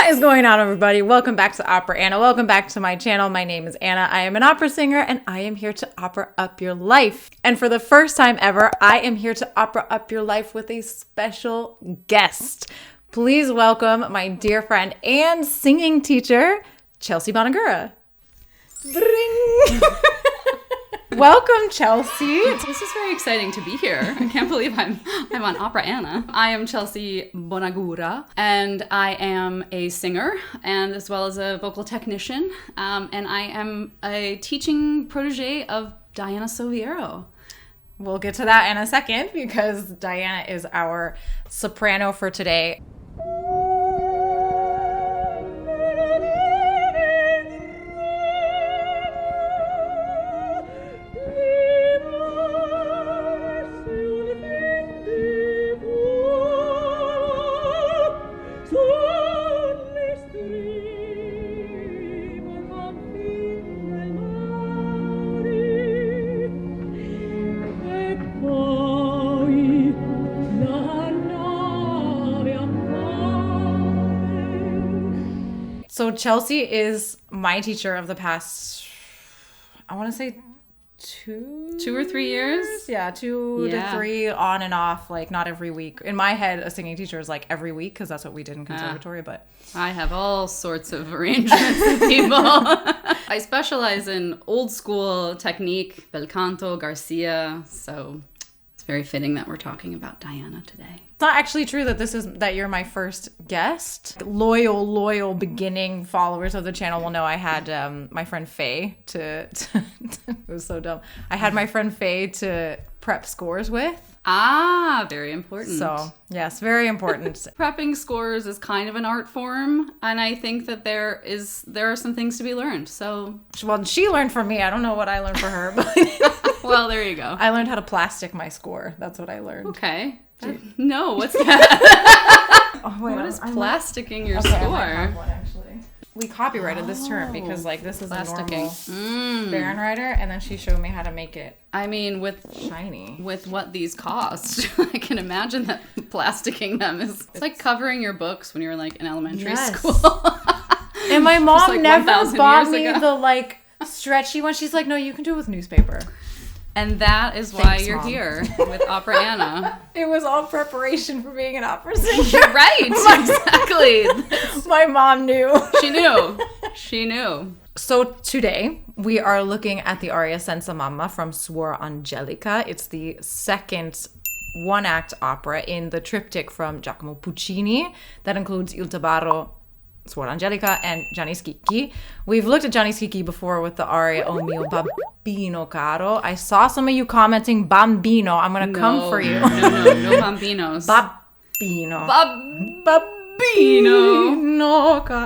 What is going on, everybody? Welcome back to Opera Anna. Welcome back to my channel. My name is Anna. I am an opera singer and I am here to opera up your life. And for the first time ever, I am here to opera up your life with a special guest. Please welcome my dear friend and singing teacher, Chelsea Bonagura. Bring. Welcome, Chelsea. This is very exciting to be here. I can't believe I'm on Opera Anna. I am Chelsea Bonagura, and I am a singer and as well as a vocal technician. And I am a teaching protege of Diana Soviero. We'll get to that in a second because Diana is our soprano for today. So Chelsea is my teacher of the past, I want to say two or 3 years? Yeah, two to three, on and off, like not every week. In my head, a singing teacher is like every week because that's what we did in conservatory, but... I have all sorts of arrangements with people. I specialize in old school technique, bel canto, Garcia, so it's very fitting that we're talking about Diana today. It's not actually true that you're my first guest. Loyal beginning followers of the channel will know I had my friend Faye it was so dumb. I had my friend Faye to prep scores with. Ah, very important. So, yes, very important. Prepping scores is kind of an art form, and I think that there are some things to be learned. So, well, she learned from me. I don't know what I learned for her, but well, there you go. I learned how to plastic my score. That's what I learned. Okay. No, what's that? What is plasticking your score? I have one, actually. We copyrighted this term because, like, this is plasticking. A normal Baronwriter, and then she showed me how to make it. I mean, with shiny, with what these cost, I can imagine that plasticking them is it's like covering your books when you're like in elementary school. And my mom like never bought me the like stretchy one. She's like, no, you can do it with newspaper. And that is why you're here with Opera Anna. It was all preparation for being an opera singer. Right, exactly. My mom knew. She knew. So today, we are looking at the aria Senza Mamma from Suor Angelica. It's the second one-act opera in the triptych from Giacomo Puccini that includes Il Tabarro, Suor Angelica, and Gianni Schicchi. We've looked at Gianni Schicchi before with the aria O mio bambino caro. I saw some of you commenting bambino. I'm going to come for you. No bambinos. Bambino. Bambino.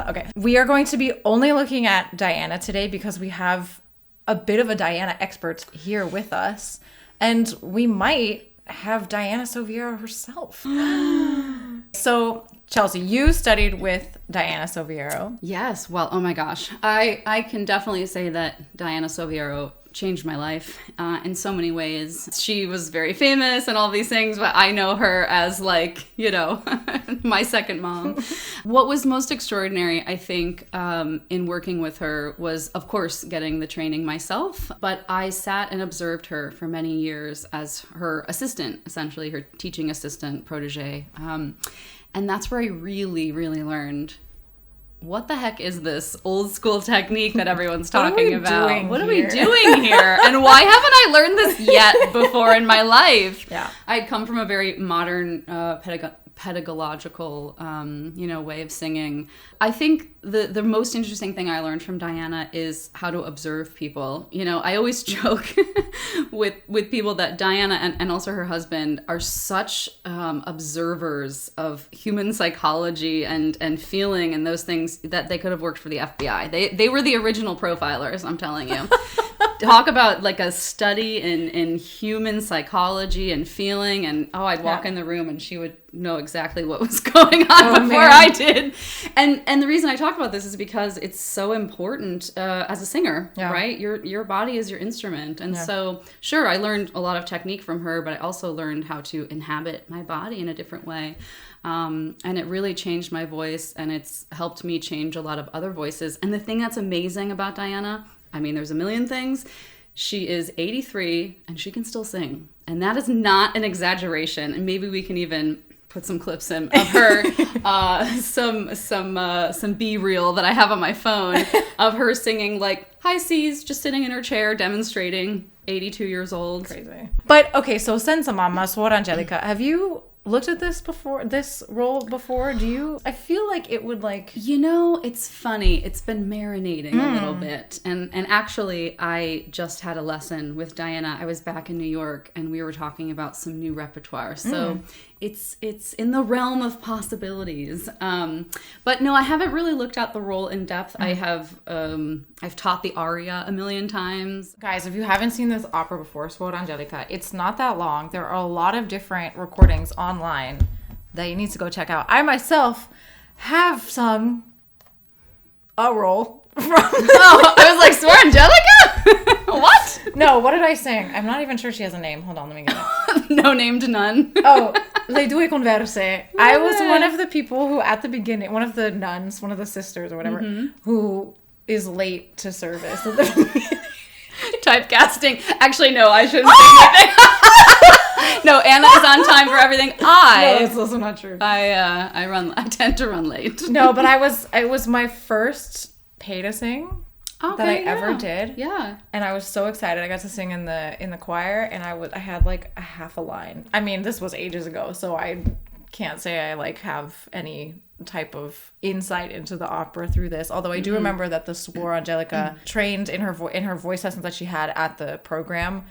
Okay. We are going to be only looking at Diana today because we have a bit of a Diana expert here with us. And we might have Diana Soviero herself. So, Chelsea, you studied with Diana Soviero. Yes. Well, oh my gosh. I can definitely say that Diana Soviero changed my life in so many ways. She was very famous and all these things, but I know her as like, my second mom. What was most extraordinary, I think, in working with her was, of course, getting the training myself, but I sat and observed her for many years as her assistant, essentially her teaching assistant, protege. And that's where I really, really learned what the heck is this old school technique that everyone's talking about? What are we doing here? And why haven't I learned this yet before in my life? Yeah. I'd come from a very modern pedagogical, way of singing. I think the most interesting thing I learned from Diana is how to observe people. I always joke with people that Diana and also her husband are such observers of human psychology and feeling and those things that they could have worked for the FBI. They were the original profilers, I'm telling you. Talk about like a study in human psychology and feeling, and I'd walk in the room and she would know exactly what was going on before I did. And the reason I talk about this is because it's so important as a singer, right? Your body is your instrument. And so, sure, I learned a lot of technique from her, but I also learned how to inhabit my body in a different way. And it really changed my voice, and it's helped me change a lot of other voices. And the thing that's amazing about Diana, I mean, there's a million things. She is 83 and she can still sing. And that is not an exaggeration. And maybe we can even put some clips in of her, some B-reel that I have on my phone of her singing like high C's, just sitting in her chair, demonstrating, 82 years old. Crazy. But okay, so Senza Mamma, Suor Angelica, have you looked at this role before? I feel like it would like... It's funny. It's been marinating a little bit. And actually, I just had a lesson with Diana. I was back in New York and we were talking about some new repertoire. So it's in the realm of possibilities. But no, I haven't really looked at the role in depth. I've taught the aria a million times. Guys, if you haven't seen this opera before, Suor Angelica, it's not that long. There are a lot of different recordings online that you need to go check out. I myself have sung a role from... Oh, I was like, Suor Angelica? What? No, what did I sing? I'm not even sure she has a name. Hold on, let me get it. No named none. Oh, Le Due Converse. I was one of the people who at the beginning, one of the nuns, one of the sisters or whatever, who is late to service at the beginning. Typecasting. Actually, no, I shouldn't say anything. No, Anna is on time for everything. No, that's also not true. I tend to run late. No, but it was my first pay to sing that I ever did. Yeah. And I was so excited. I got to sing in the choir, and I had like a half a line. I mean, this was ages ago, so I can't say I like have any type of insight into the opera through this. Although I do remember that the Suor Angelica trained in her voice lessons that she had at the program,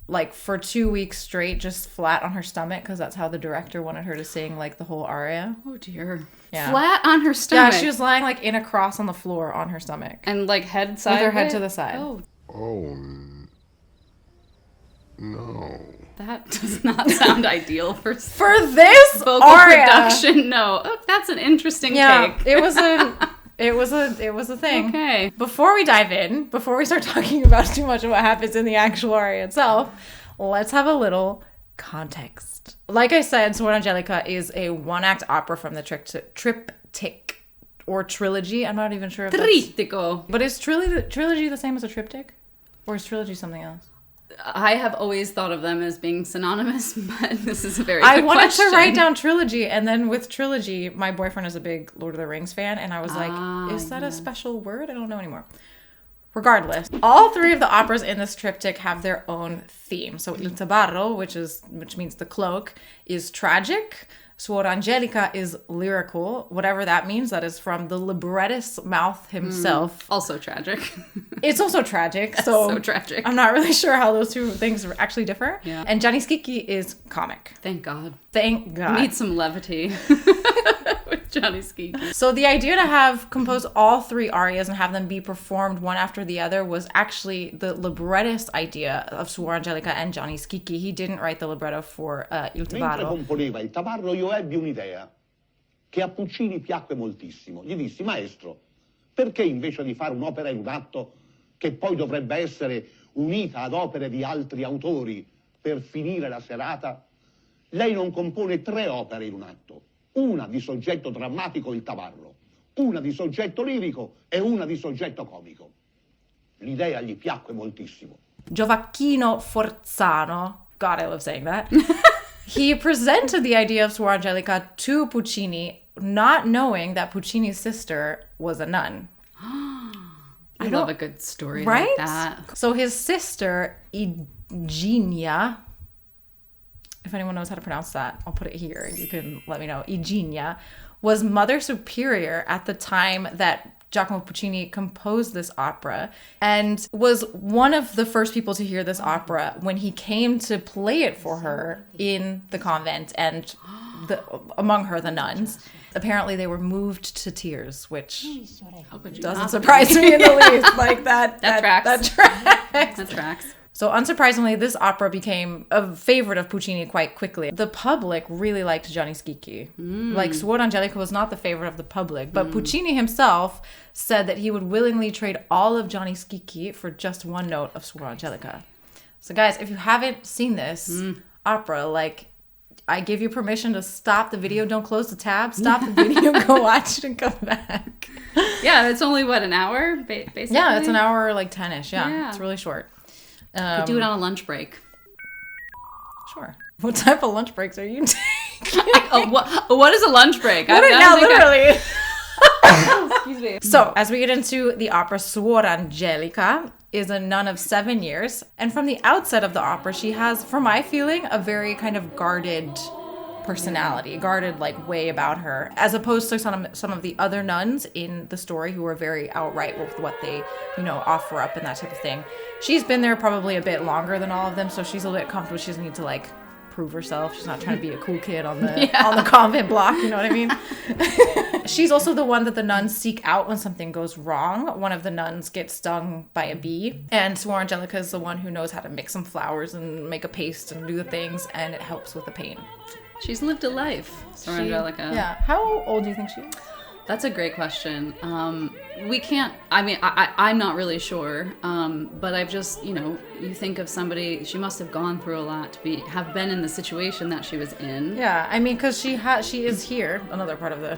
like for 2 weeks straight, just flat on her stomach, because that's how the director wanted her to sing like the whole aria. Oh dear. Yeah. Flat on her stomach. Yeah, she was lying like in a cross on the floor on her stomach. And like head side. With her head to the side. Oh, no. That does not sound ideal for this vocal aria. production. No. Oh, that's an interesting take. It was a thing. Okay. Before we dive in, before we start talking about too much of what happens in the actual aria itself, let's have a little context. Like I said, Suor Angelica is a one-act opera from the triptych or trilogy. I'm not even sure if Trittico. But is trilogy the same as a triptych? Or is trilogy something else? I have always thought of them as being synonymous, but this is a very I good wanted question. to write down trilogy, and then with trilogy, my boyfriend is a big Lord of the Rings fan, and I was like, is that a special word? I don't know anymore. Regardless, all three of the operas in this triptych have their own theme. So Il Tabarro, which means the cloak, is tragic. Suor Angelica is lyrical, whatever that means. That is from the librettist's mouth himself. Also tragic. It's also tragic. So tragic. I'm not really sure how those two things actually differ. Yeah. And Gianni Schicchi is comic. Thank God. Thank God. Need some levity with Gianni Schicchi. So the idea to have compose all three arias and have them be performed one after the other was actually the librettist idea of Suor Angelica and Gianni Schicchi. He didn't write the libretto for Il Mentre Tabarro. componeva il Tabarro io ebbi un'idea che a Puccini piacque moltissimo. Gli dissi, maestro, perché invece di fare un'opera in un atto che poi dovrebbe essere unita ad opere di altri autori per finire la serata, lei non compone 3 opere in un atto, una di soggetto drammatico, il Tabarro, una di soggetto lirico e una di soggetto comico. L'idea gli piacque moltissimo. Giovacchino Forzano, God, I love saying that. He presented the idea of Suor Angelica to Puccini, not knowing that Puccini's sister was a nun. I love a good story right? like that. So his sister, Igenia, if anyone knows how to pronounce that, I'll put it here. You can let me know. Igenia was Mother Superior at the time that Giacomo Puccini composed this opera, and was one of the first people to hear this opera when he came to play it for her in the convent and among her the nuns. Apparently they were moved to tears, which doesn't surprise me in the least. Like that tracks. That tracks. That tracks. So unsurprisingly, this opera became a favorite of Puccini quite quickly. The public really liked Gianni Schicchi. Like, Suor Angelica was not the favorite of the public, but Puccini himself said that he would willingly trade all of Gianni Schicchi for just one note of Suor Angelica. So guys, if you haven't seen this opera, like, I give you permission to stop the video. Don't close the tab. Stop the video. Go watch it and come back. Yeah, it's only, what, an hour, basically? Yeah, it's an hour, like 10-ish. Yeah, it's really short. You do it on a lunch break. Sure. What type of lunch breaks are you taking? What is a lunch break? Literally. Excuse me. So, as we get into the opera, Suor Angelica is a nun of 7 years. And from the outset of the opera, she has, for my feeling, a very kind of guarded personality, guarded like way about her, as opposed to some of the other nuns in the story who are very outright with what they, offer up and that type of thing. She's been there probably a bit longer than all of them, so she's a little bit comfortable. She doesn't need to like prove herself. She's not trying to be a cool kid on the convent block, you know what I mean? She's also the one that the nuns seek out when something goes wrong. One of the nuns gets stung by a bee, and Suor Angelica is the one who knows how to mix some flowers and make a paste and do the things, and it helps with the pain. She's lived a life, Suor Angelica. Yeah. How old do you think she is? That's a great question. We can't, I'm not really sure, but I've just, you think of somebody, she must have gone through a lot to have been in the situation that she was in. Yeah, I mean, because she is here, another part of the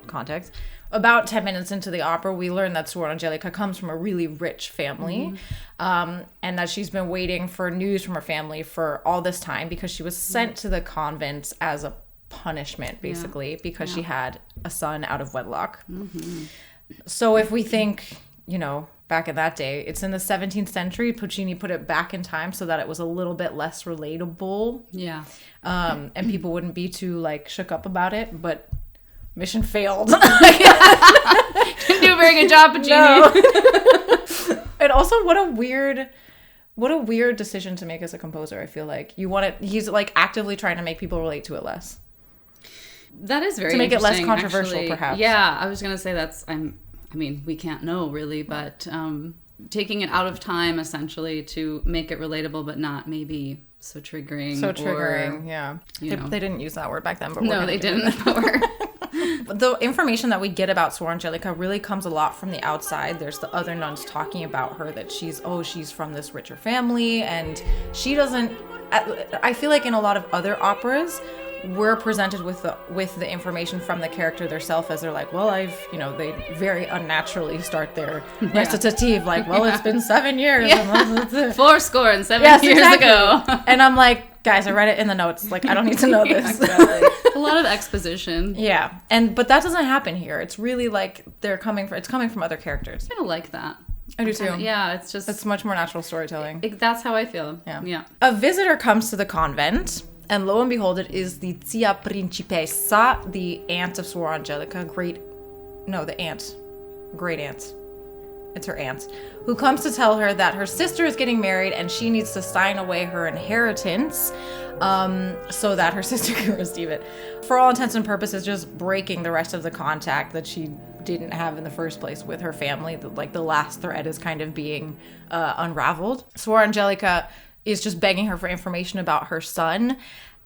context. About 10 minutes into the opera, we learn that Suor Angelica comes from a really rich family, and that she's been waiting for news from her family for all this time because she was sent to the convent as a punishment, basically, because she had a son out of wedlock. So if we think, back in that day, it's in the 17th century, Puccini put it back in time so that it was a little bit less relatable. Yeah. And people wouldn't be too, like, shook up about it, but mission failed. Didn't do a very good job, Puccini. No. And also, what a weird decision to make as a composer, I feel like. He's, like, actively trying to make people relate to it less. That is very to make it less interesting, controversial, actually. perhaps. Yeah, I was going to say we can't know really, but taking it out of time essentially to make it relatable, but not maybe so triggering. Yeah. They didn't use that word back then, but no, they didn't. The information that we get about Suor Angelica really comes a lot from the outside. There's the other nuns talking about her that she's from this richer family, and she doesn't. I feel like in a lot of other operas, we're presented with the information from the character themselves as they're like, well, they very unnaturally start their recitative like, well, it's been 7 years. And 4 years ago. And I'm like, guys, I read it in the notes. Like, I don't need to know this. Exactly. A lot of exposition. Yeah. But that doesn't happen here. It's really like it's coming from other characters. I kind of like that. I do too. Yeah, it's much more natural storytelling. That's how I feel. Yeah. A visitor comes to the convent, and lo and behold, it is the Zia Principessa, the aunt of Suor Angelica, great aunt. It's her aunt, who comes to tell her that her sister is getting married and she needs to sign away her inheritance so that her sister can receive it. For all intents and purposes, just breaking the rest of the contact that she didn't have in the first place with her family. Like the last thread is kind of being unraveled. Suor Angelica is just begging her for information about her son,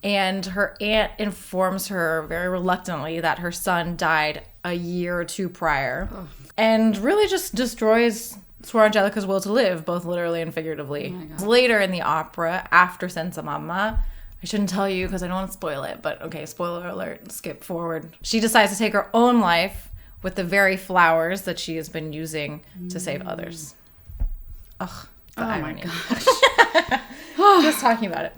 and her aunt informs her very reluctantly that her son died a year or two prior, and really just destroys Suor Angelica's will to live, both literally and figuratively. Later in the opera, after Senza Mamma, I shouldn't tell you because I don't want to spoil it, but okay, spoiler alert, skip forward. She decides to take her own life with the very flowers that she has been using to save others. Ugh. Oh irony. My gosh. Just talking about it.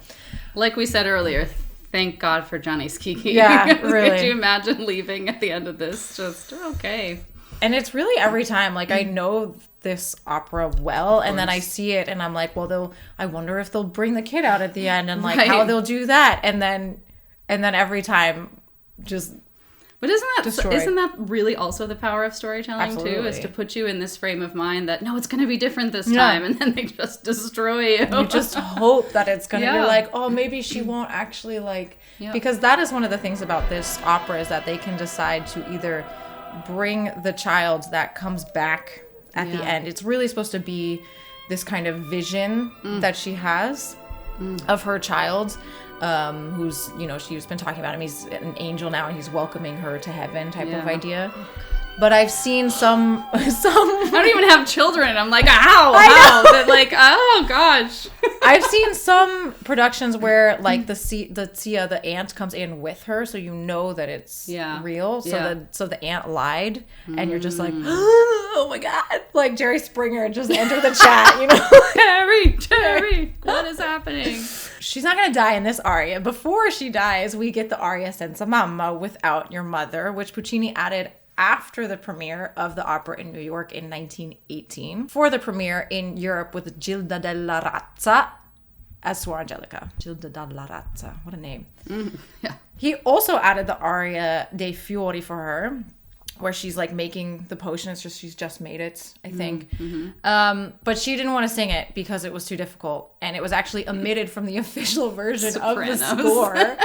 Like we said earlier, thank God for Johnny's Kiki. Yeah, really. Could you imagine leaving at the end of this? Just, okay. And it's really every time, like, I know this opera well, and then I see it, and I'm like, well, I wonder if they'll bring the kid out at the end, and, like, how they'll do that. And then every time, just... But isn't that really also the power of storytelling, too? Is to put you in this frame of mind that, no, it's going to be different this time. And then they just destroy you. You just hope that it's going to be like, oh, maybe she won't actually like... Because that is one of the things about this opera, is that they can decide to either bring the child that comes back at the end. It's really supposed to be this kind of vision that she has of her child. Who's, she's been talking about him. He's an angel now, and he's welcoming her to heaven type of idea. But I've seen some I don't even have children. I'm like, how? That, like, oh gosh. I've seen some productions where like the Tia, the aunt, comes in with her, so you know that it's real. So the aunt lied, and you're just like, oh my god, like Jerry Springer just entered the chat, you know? Terry, what is happening? She's not gonna die in this aria. Before she dies, we get the aria Senza Mamma, Without Your Mother, which Puccini added after the premiere of the opera in New York in 1918 for the premiere in Europe with Gilda della Razza as Suor Angelica. Gilda della Razza, what a name. Yeah. He also added the aria dei fiori for her, where she's like making the potion. It's just she's just made it, I think. But she didn't want to sing it because it was too difficult, and it was actually omitted from the official version of the score.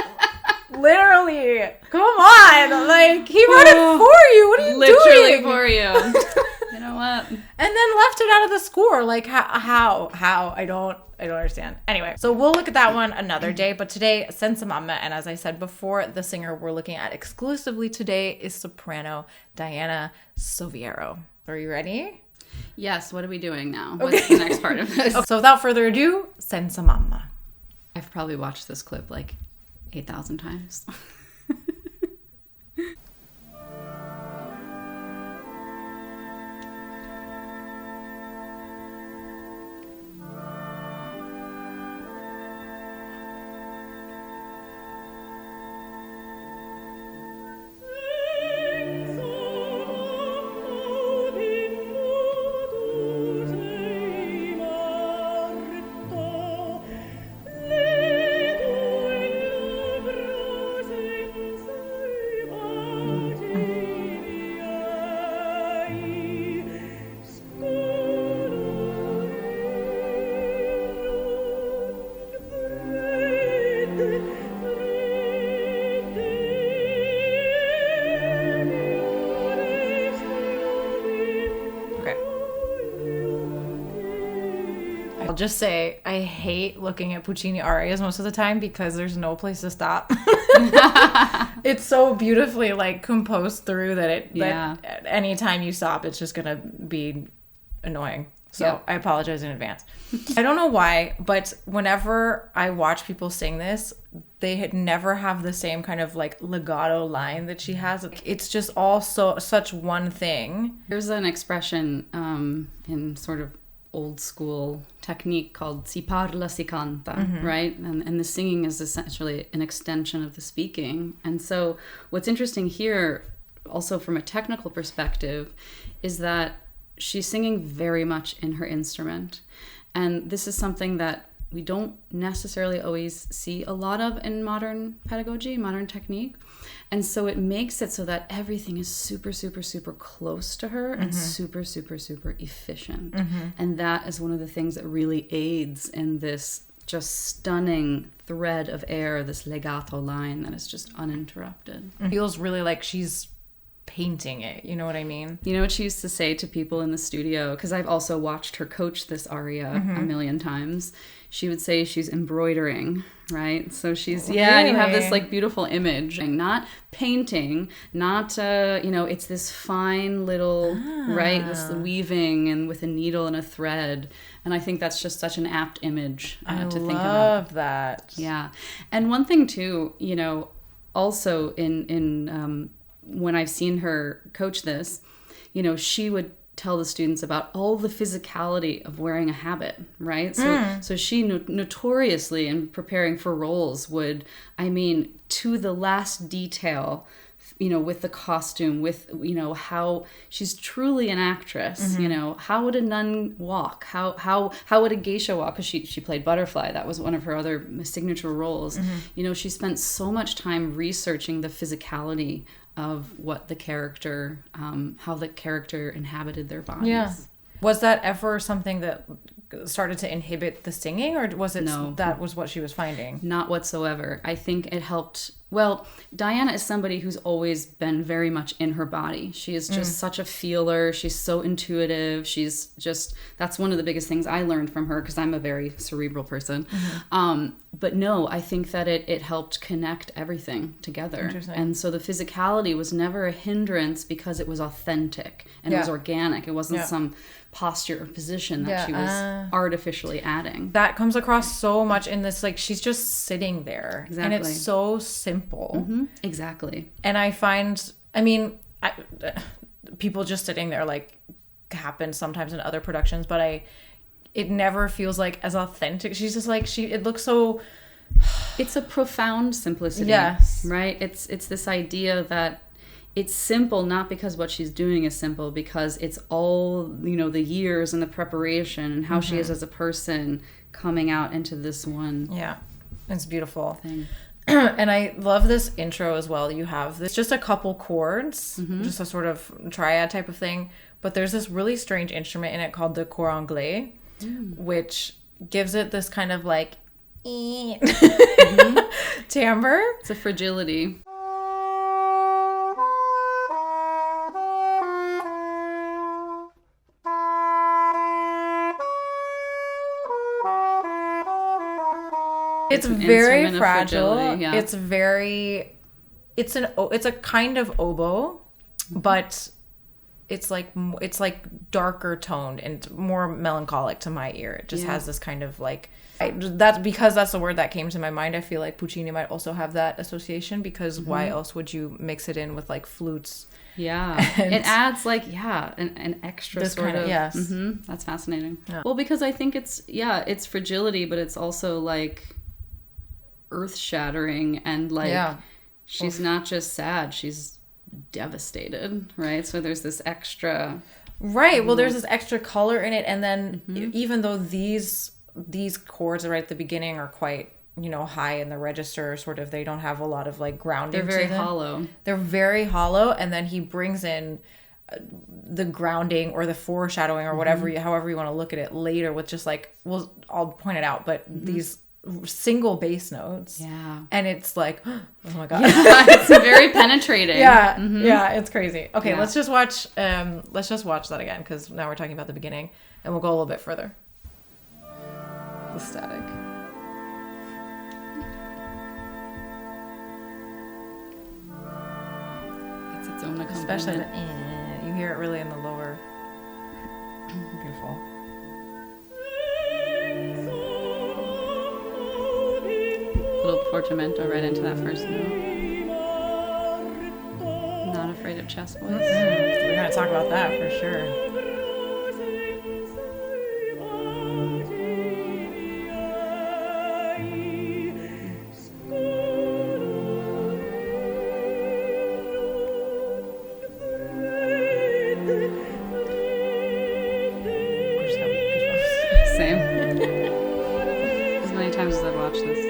Literally, come on! Like, he wrote it for you. What are you Literally doing? for you. You know what? And then left it out of the score. Like, how? I don't understand. Anyway, so we'll look at that one another day. But today, Senza Mamma, and as I said before, the singer we're looking at exclusively today is soprano Diana Soviero. Are you ready? Yes. What are we doing now? What's the next part of this? So without further ado, Senza Mamma. I've probably watched this clip like 8,000 times. I'll just say I hate looking at Puccini arias most of the time because there's no place to stop. It's so beautifully like composed through that that any time you stop, it's just gonna be annoying. So I apologize in advance. I don't know why, but whenever I watch people sing this, they never have the same kind of like legato line that she has. It's just all such one thing. There's an expression in sort of old school technique called si parla si canta, right? And the singing is essentially an extension of the speaking. And so what's interesting here, also from a technical perspective, is that she's singing very much in her instrument. And this is something that we don't necessarily always see a lot of in modern pedagogy, modern technique. And so it makes it so that everything is super, super, super close to her and super, super, super efficient. And that is one of the things that really aids in this just stunning thread of air, this legato line that is just uninterrupted. It feels really like she's painting it, you know what I mean? You know what she used to say to people in the studio, because I've also watched her coach this aria a million times. She would say she's embroidering, right? So she's, and you have this like beautiful image, and not painting, not, it's this fine little, right, this weaving and with a needle and a thread. And I think that's just such an apt image to think about. I love that. Yeah. And one thing too, also in when I've seen her coach this, she would tell the students about all the physicality of wearing a habit, right? So she notoriously, in preparing for roles, would, to the last detail, with the costume, with, how she's truly an actress, how would a nun walk? How would a geisha walk? Because she played Butterfly. That was one of her other signature roles. She spent so much time researching the physicality of what the character, how the character inhabited their bodies. Yeah. Was that ever something that started to inhibit the singing, or was it that was what she was finding? Not whatsoever. I think it helped well, Diana is somebody who's always been very much in her body. She is just such a feeler. She's so intuitive. She's just, that's one of the biggest things I learned from her, because I'm a very cerebral person. But no, I think that it helped connect everything together. And so the physicality was never a hindrance because it was authentic and it was organic. It wasn't some posture or position that she was artificially adding. That comes across so much in this, like, she's just sitting there. Exactly. And it's so simple. Exactly. And I find, I mean, people just sitting there, like, happens sometimes in other productions, but it never feels like as authentic. She's just like, it looks so... It's a profound simplicity. Yes. Right? It's this idea that it's simple, not because what she's doing is simple, because it's all, you know, the years and the preparation and how she is as a person coming out into this one. Yeah. It's beautiful. Thing. And I love this intro as well. You have this, just a couple chords, just a sort of triad type of thing. But there's this really strange instrument in it called the cor anglais, which gives it this kind of like timbre. It's a fragility. It's very instrument of fragile. fragility, yeah. It's a kind of oboe, but it's like darker toned and more melancholic to my ear. It just has this kind of like, that's because that's the word that came to my mind. I feel like Puccini might also have that association, because why else would you mix it in with like flutes? Yeah, it adds like an extra sort kind of yes. That's fascinating. Yeah. Well, because I think it's fragility, but it's also like earth-shattering, and like she's not just sad, she's devastated, right? So there's this extra well, there's this extra color in it, and then even though these chords right at the beginning are quite, you know, high in the register, sort of, they don't have a lot of like grounding. They're very hollow. They're very hollow, and then he brings in the grounding or the foreshadowing or whatever, however you want to look at it later, with just like, well, I'll point it out, but these single bass notes, and it's like, oh my god, it's very penetrating. It's crazy. Okay, let's just watch that again, because now we're talking about the beginning, and we'll go a little bit further. The static. It's its own accompaniment. Especially you hear it really in the lower. Beautiful. Little portamento right into that first note. Not afraid of chest voice. We're gonna talk about that for sure. Same. As many times as I've watched this.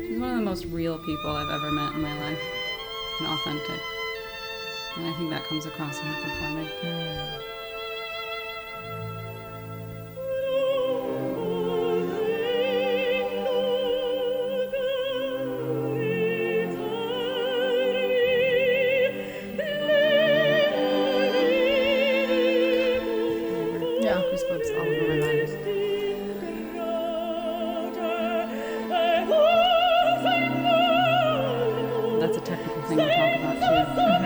She's one of the most real people I've ever met in my life. And authentic. And I think that comes across in her performing. Goosebumps all over my body. That's a technical thing we'll talk about too. From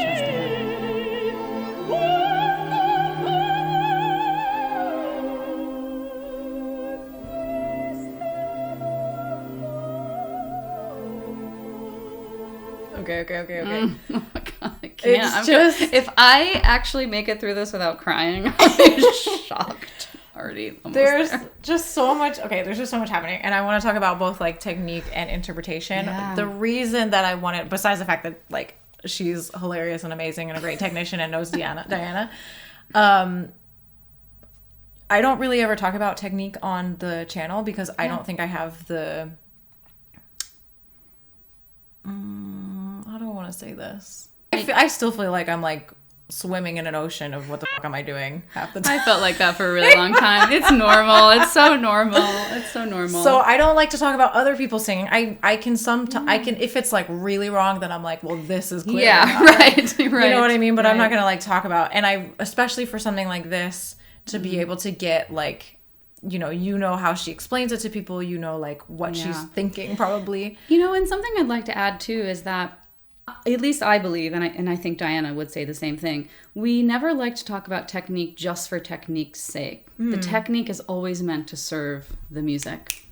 chest to head. Okay. Oh my god, I can't. It's if I actually make it through this without crying, I'll be shocked. Already there's just so much happening, and I want to talk about both like technique and interpretation. The reason that I wanted, besides the fact that like she's hilarious and amazing and a great technician and knows Diana, I don't really ever talk about technique on the channel, because I don't think I have the how do I want to say this? I still feel like I'm like swimming in an ocean of what the fuck am I doing half the time. I felt like that for a really long time. It's normal. It's so normal. It's so normal. So I don't like to talk about other people singing. I can sometimes, if it's like really wrong, then I'm like, well, this is clear. Yeah, right. You know what I mean? But I'm not going to like talk about, and I, especially for something like this, to be able to get like, you know how she explains it to people, like what she's thinking probably. And something I'd like to add too is that, at least I believe, and I think Diana would say the same thing, we never like to talk about technique just for technique's sake. The technique is always meant to serve the music,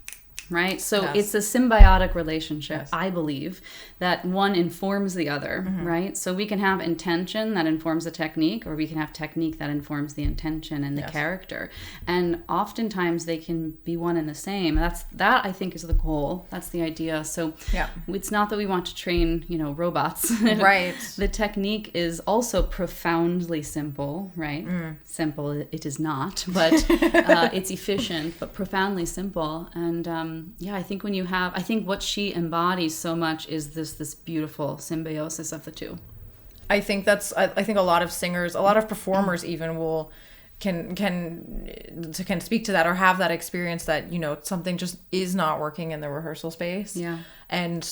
right? So it's a symbiotic relationship, I believe, that one informs the other, right? So we can have intention that informs the technique, or we can have technique that informs the intention and the character. And oftentimes they can be one and the same. That I think is the goal. That's the idea. So it's not that we want to train, robots. Right. The technique is also profoundly simple, right? Simple it is not, but it's efficient, but profoundly simple. And I think I think what she embodies so much is this beautiful symbiosis of the two. I think I think a lot of singers, a lot of performers even can speak to that or have that experience that, something just is not working in the rehearsal space. Yeah. And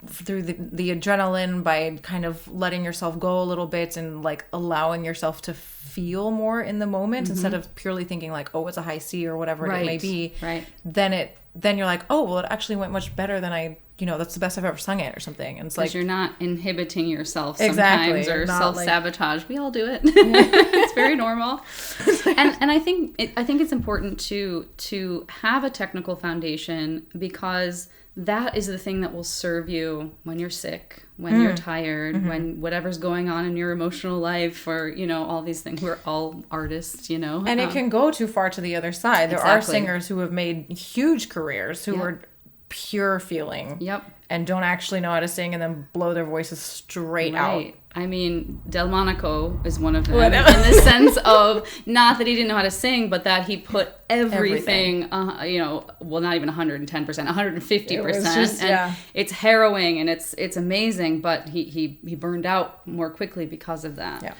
through the adrenaline, by kind of letting yourself go a little bit and like allowing yourself to feel more in the moment instead of purely thinking like, oh, it's a high C or whatever it may be. Right. Then you're like, oh, well, it actually went much better than that's the best I've ever sung it or something. And it's like, you're not inhibiting yourself sometimes or self-sabotage. Like, we all do it. It's very normal. And I think it's important to have a technical foundation, because that is the thing that will serve you when you're sick, when you're tired, when whatever's going on in your emotional life, or, all these things. We're all artists, And it can go too far to the other side. There are singers who have made huge careers who are pure feeling. Yep. And don't actually know how to sing and then blow their voices straight out. I mean, Delmonico is one of them, in the sense of, not that he didn't know how to sing, but that he put everything. Not even 110%, 150%. And it's harrowing and it's amazing, but he burned out more quickly because of that. Yeah.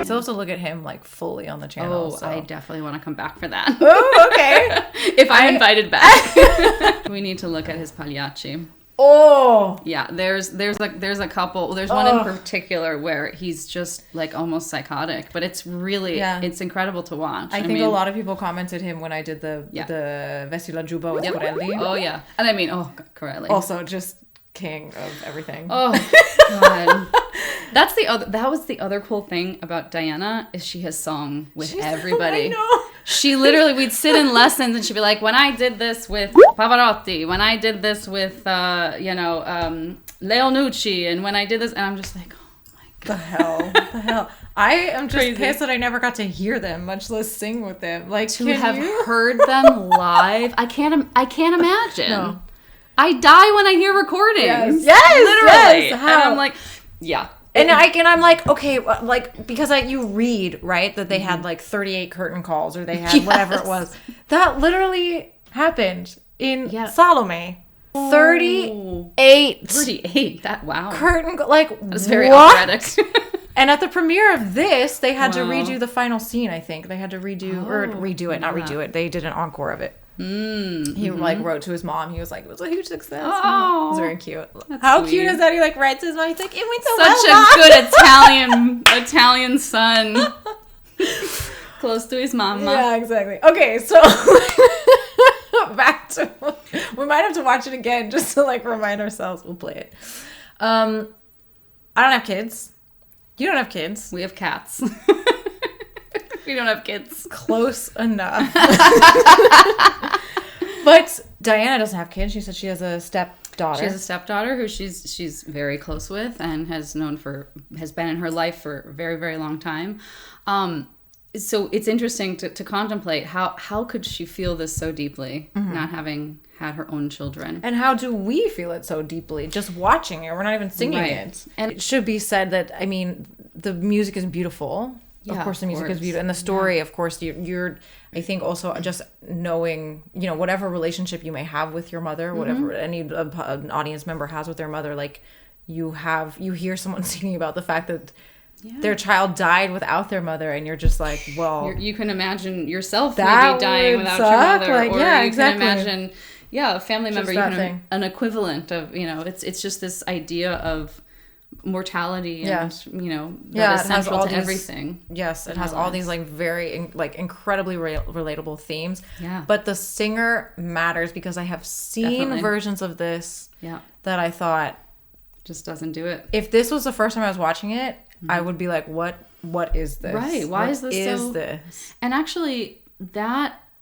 Still have to look at him like fully on the channel. Oh, so. I definitely want to come back for that. Oh, okay. If I'm invited back. We need to look at his Pagliacci. Oh. Yeah, there's a couple. There's one in particular where he's just like almost psychotic, but it's really it's incredible to watch. I think a lot of people commented him when I did the Vesti la Giubba with Corelli. Oh yeah. And I mean, Corelli. Also just king of everything. Oh God. That was the other cool thing about Diana, is she has song with everybody. I know. She literally, we'd sit in lessons and she'd be like, when I did this with Pavarotti, when I did this with Leonucci, and when I did this, and I'm just like, oh my God. The hell. I am just pissed that I never got to hear them, much less sing with them. Like, to have heard them live, I can't imagine. No. I die when I hear recordings. Yes, literally. Yes. And I'm like, yeah. And I'm like, okay, like, because you read, right, that they had like 38 curtain calls, or they had whatever it was. That literally happened in Salome. 38. 38. Wow. Curtain, like, that's very operatic. And at the premiere of this, they had to redo the final scene, I think. They had to redo it. They did an encore of it. He like wrote to his mom. He was like, it was a huge success. Oh, it was very cute. How sweet. Cute is that? He like writes to his mom. He's like, it went so well. Such a good Italian son. Close to his mama. Yeah, exactly. Okay, so back to, we might have to watch it again just to like remind ourselves. We'll play it. I don't have kids. You don't have kids. We have cats. We don't have kids. Close enough. But Diana doesn't have kids. She said she has a stepdaughter. She has a stepdaughter who she's very close with and has been in her life for a very, very long time. So it's interesting to contemplate how could she feel this so deeply, not having had her own children. And how do we feel it so deeply just watching it? We're not even singing it. And it should be said that, I mean, the music is beautiful. of course the music is beautiful, and the story, of course, you're I think also just knowing, you know, whatever relationship you may have with your mother, whatever any an audience member has with their mother, like you hear someone singing about the fact that their child died without their mother, and you're just like, well, you can imagine yourself that maybe dying without your mother, like, or yeah, you exactly. can imagine a family member, that thing. An equivalent of, you know, it's just this idea of mortality and you know, that is central to everything. Yes, it has all these like very like incredibly relatable themes. Yeah. But the singer matters, because I have seen versions of this that I thought just doesn't do it. If this was the first time I was watching it, I would be like, what is this? Right. Why is this so... this? And actually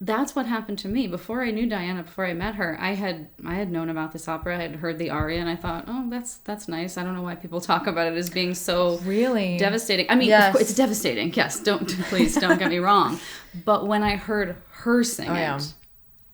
that's what happened to me. Before I knew Diana, before I met her, I had known about this opera. I had heard the aria, and I thought, oh, that's nice. I don't know why people talk about it as being so really devastating. I mean, of course, it's devastating. Yes, please don't get me wrong. But when I heard her sing it,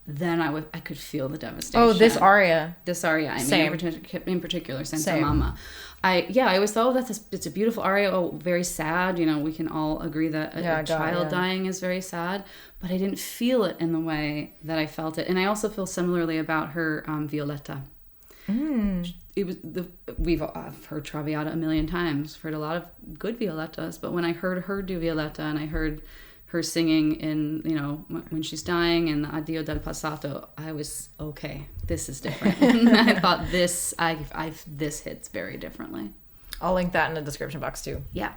then I could feel the devastation. Oh, this aria. I mean, in particular, Senza Mamma. I always thought, it's a beautiful aria. Oh, very sad. You know, we can all agree that a child dying is very sad. But I didn't feel it in the way that I felt it. And I also feel similarly about her Violetta. It was I've heard Traviata a million times. I've heard a lot of good Violettas. But when I heard her do Violetta, and I heard her singing in, you know, when she's dying in Addio del Passato, I was, okay, this is different. I thought this hits very differently. I'll link that in the description box too. Yeah.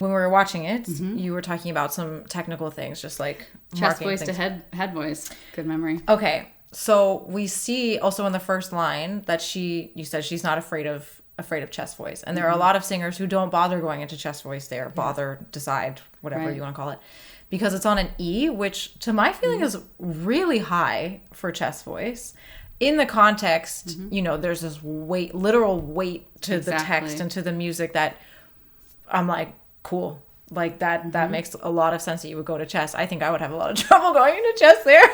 When we were watching it, you were talking about some technical things, just like chest voice to head voice. Good memory. Okay. So we see also in the first line that you said she's not afraid of chest voice. And there are a lot of singers who don't bother going into chest voice there, decide, whatever you want to call it. Because it's on an E, which to my feeling is really high for chest voice. In the context, you know, there's this literal weight to the text and to the music that I'm like, cool. Like that makes a lot of sense that you would go to chest. I think I would have a lot of trouble going into chest there.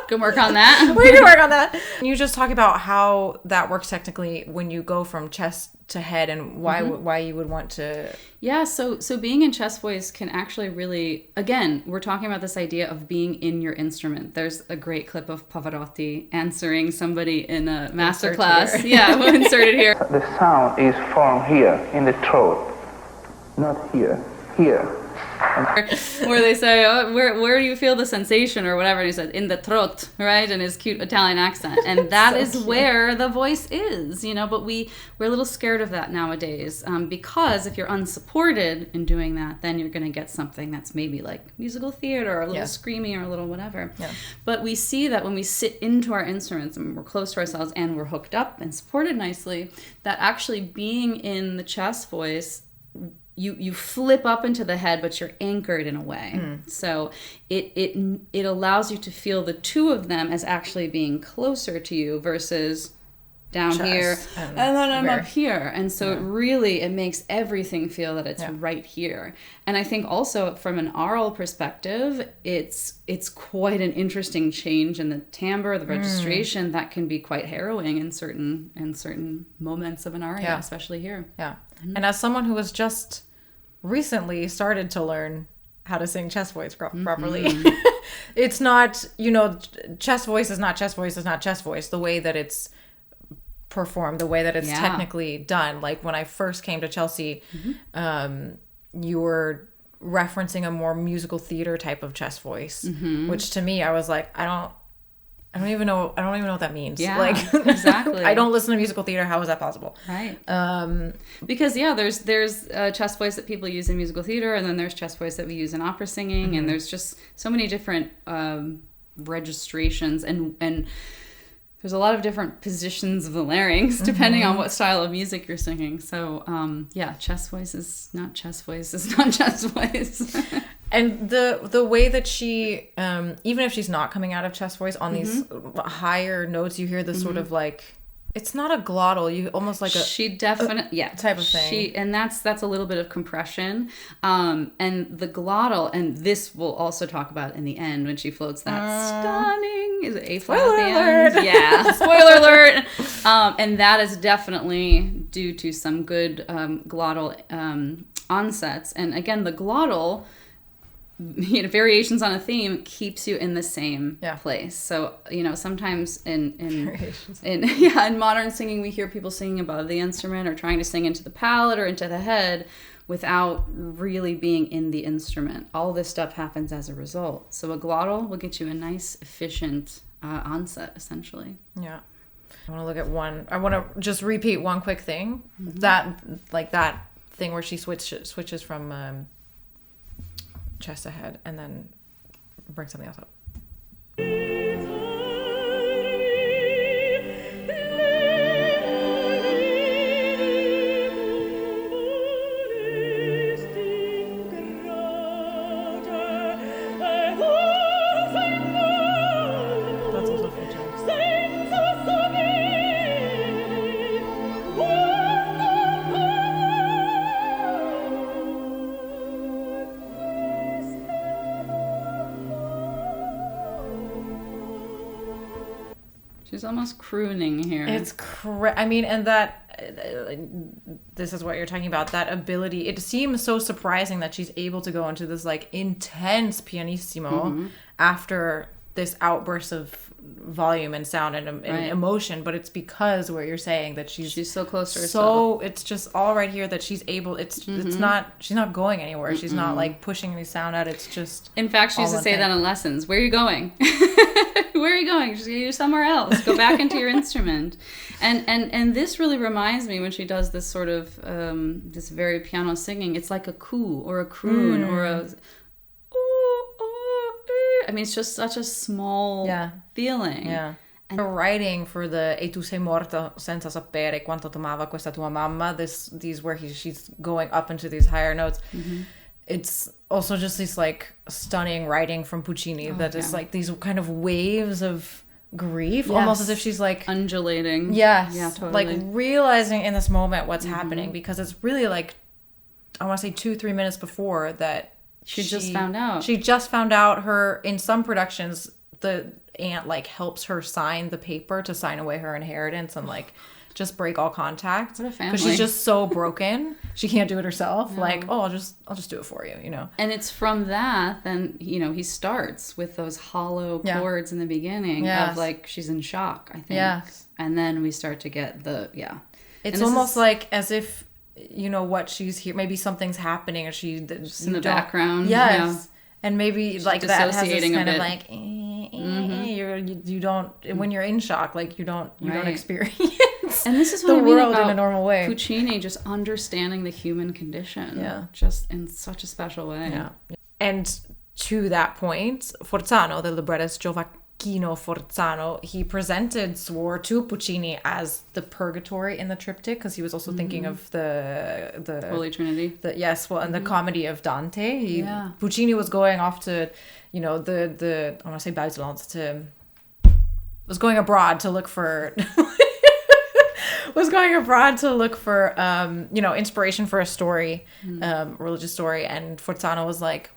Can work on that. We can work on that. You just talk about how that works technically when you go from chest to head, and why you would want to. Yeah, so being in chest voice can actually really, again, we're talking about this idea of being in your instrument. There's a great clip of Pavarotti answering somebody in a masterclass. Yeah, we'll insert it here. The sound is formed here in the throat, not here. Where they say, oh, where do you feel the sensation or whatever, and he said, in the throat, right, in his cute Italian accent. And that so is cute. Where the voice is, you know, but we're a little scared of that nowadays, because if you're unsupported in doing that, then you're going to get something that's maybe like musical theater or a little screamy or a little whatever. But we see that when we sit into our instruments and we're close to ourselves and we're hooked up and supported nicely, that actually being in the chest voice, you flip up into the head, but you're anchored in a way. So it allows you to feel the two of them as actually being closer to you versus down chest here and then I'm up here. And so it makes everything feel that it's right here. And I think also from an aural perspective, it's quite an interesting change in the timbre, the registration that can be quite harrowing in certain moments of an aria, especially here. Yeah. And as someone who was just recently started to learn how to sing chest voice properly, it's not, you know, chest voice is not chest voice is not chest voice. The way that it's performed, the way that it's technically done. Like when I first came to Chelsea, you were referencing a more musical theater type of chest voice, which to me, I was like, I don't even know what that means. Yeah, like, exactly. I don't listen to musical theater. How is that possible? Right. Because there's chest voice that people use in musical theater, and then there's chest voice that we use in opera singing, and there's just so many different registrations, and there's a lot of different positions of the larynx depending on what style of music you're singing. So chest voice is not chest voice. It's not chest voice. And the way that she, even if she's not coming out of chest voice, on these higher notes, you hear this sort of like, it's not a glottal, you almost like she definitely type of thing. And that's a little bit of compression. And the glottal, and this we'll also talk about in the end when she floats that stunning, is it A flat at the end? Yeah, spoiler alert. And that is definitely due to some good glottal onsets. And again, the glottal, variations on a theme keeps you in the same place. So, sometimes in modern singing, we hear people singing above the instrument or trying to sing into the palate or into the head without really being in the instrument. All this stuff happens as a result. So a glottal will get you a nice, efficient onset, essentially. Yeah. I want to just repeat one quick thing. That thing where she switches from chest to head and then bring something else up. She's almost crooning here. It's and that this is what you're talking about, that ability. It seems so surprising that she's able to go into this like intense pianissimo after this outburst of volume and sound and emotion, but it's because what you're saying, that she's so close to herself. So it's just all right here that she's able. It's not. She's not going anywhere. She's not like pushing any sound out. It's just. In fact, she used to say that in lessons. Where are you going? Where are you going? Just go somewhere else. Go back into your instrument. And this really reminds me when she does this sort of this very piano singing. It's like a coo or a croon or a. I mean, it's just such a small feeling. Yeah. And writing for the E tu sei morto senza sapere quanto t'amava questa tua mamma, these where she's going up into these higher notes. It's also just this like stunning writing from Puccini that is like these kind of waves of grief, almost as if she's like undulating. Yes. Yeah, totally. Like realizing in this moment what's happening, because it's really like, I want to say 2-3 minutes before that she just found out. She just found out in some productions, the aunt like helps her sign the paper to sign away her inheritance and like just break all contact. What a family. Because she's just so broken. She can't do it herself. No. Like, I'll just do it for you, And it's from that, then, he starts with those hollow chords in the beginning of like, she's in shock, I think. Yes. And then we start to get it's almost like as if, what she's here, maybe something's happening or just in the background. Yes. Yeah. And maybe she's like that has this kind of like, you don't, when you're in shock, like you don't experience and this is what the I mean world about in a normal way. Puccini just understanding the human condition. Yeah. Just in such a special way. Yeah. And to that point, Forzano, the librettist Gioacchino Forzano, he presented Suor to Puccini as the purgatory in the triptych, because he was also thinking of the Holy Trinity. And the comedy of Dante. Puccini was going off to, the I want to say buitenland, was going abroad to look for inspiration for a story, religious story, and Forzano was like,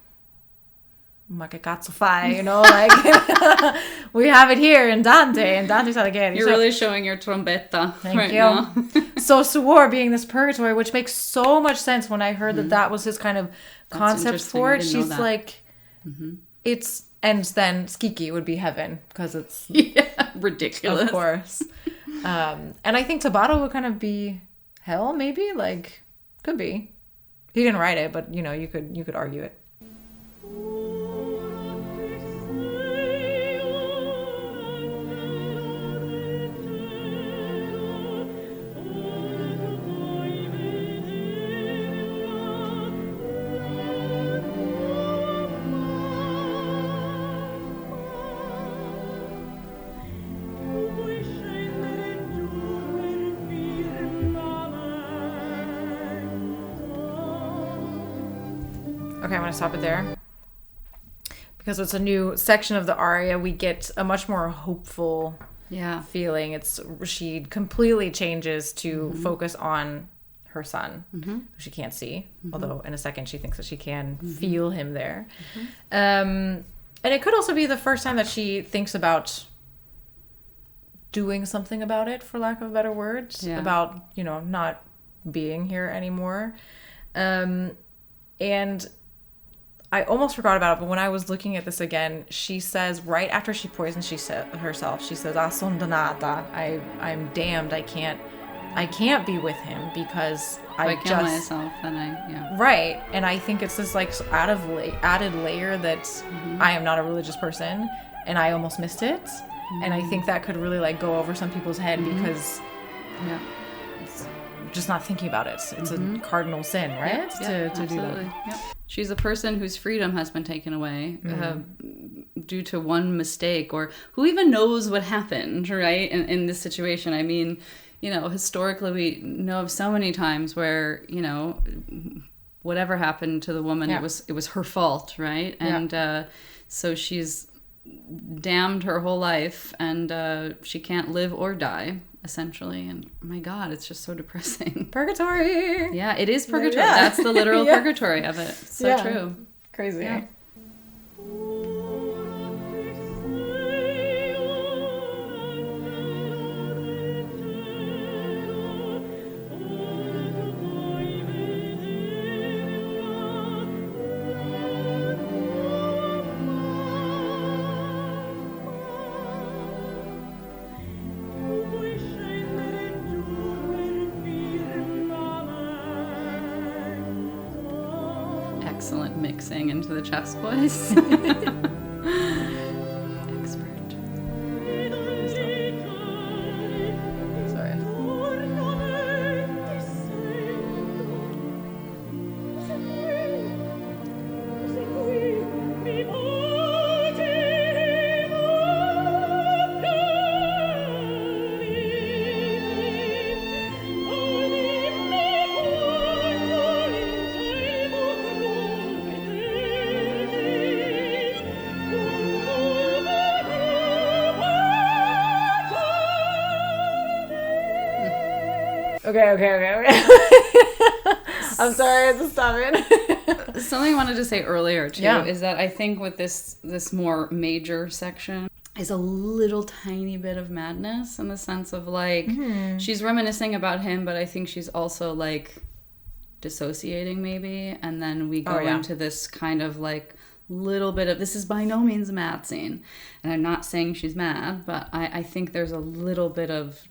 ma che cazzo fai, like we have it here in Dante and Dante's Alighieri. You're really showing your trombetta right now. So Suor being this purgatory, which makes so much sense when I heard that was his kind of concept for it. She's like, it's, and then Skiki would be heaven because it's ridiculous, of course. And I think Tabato would kind of be hell, maybe, like, could be. He didn't write it, but you could argue it. Okay, I'm going to stop it there. Because it's a new section of the aria, we get a much more hopeful feeling. She completely changes to focus on her son, who she can't see. Although in a second she thinks that she can feel him there. And it could also be the first time that she thinks about doing something about it, for lack of better words. About, not being here anymore. And I almost forgot about it, but when I was looking at this again, she says right after she poisons herself, she says, "Ah, son dannata, I'm damned. I can't be with him because If I kill myself, then Right. And I think it's this like added layer that I am not a religious person, and I almost missed it. And I think that could really like go over some people's head because it's just not thinking about it. It's a cardinal sin, right? To do that. Yep. She's a person whose freedom has been taken away due to one mistake, or who even knows what happened, right? In this situation. I mean, you know, historically we know of so many times where, you know, whatever happened to the woman, it was her fault, right? And so she's damned her whole life, and she can't live or die, essentially. And my God, it's just so depressing. Purgatory. Yeah, it is purgatory. That's the literal purgatory of it. So true. Crazy. Yeah. Excellent mixing into the chef's voice. Expert. Sorry. Okay. I'm sorry, I had to stop it. Something I wanted to say earlier too is that I think with this more major section is a little tiny bit of madness, in the sense of like she's reminiscing about him, but I think she's also like dissociating maybe, and then we go into this kind of like little bit of, this is by no means a mad scene, and I'm not saying she's mad, but I think there's a little bit of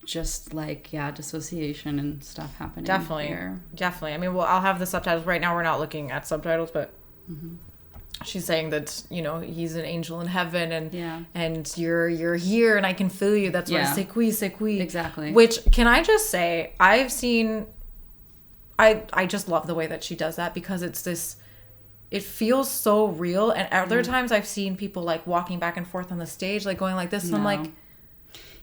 just like dissociation and stuff happening. Definitely. I mean, well, I'll have the subtitles right now. We're not looking at subtitles, but she's saying that, you know, he's an angel in heaven, and you're here, and I can feel you. That's why c'est qui. Exactly. Which, can I just say, I've seen, I just love the way that she does that, because it's this, it feels so real. And other times I've seen people like walking back and forth on the stage, like going like this, and I'm like,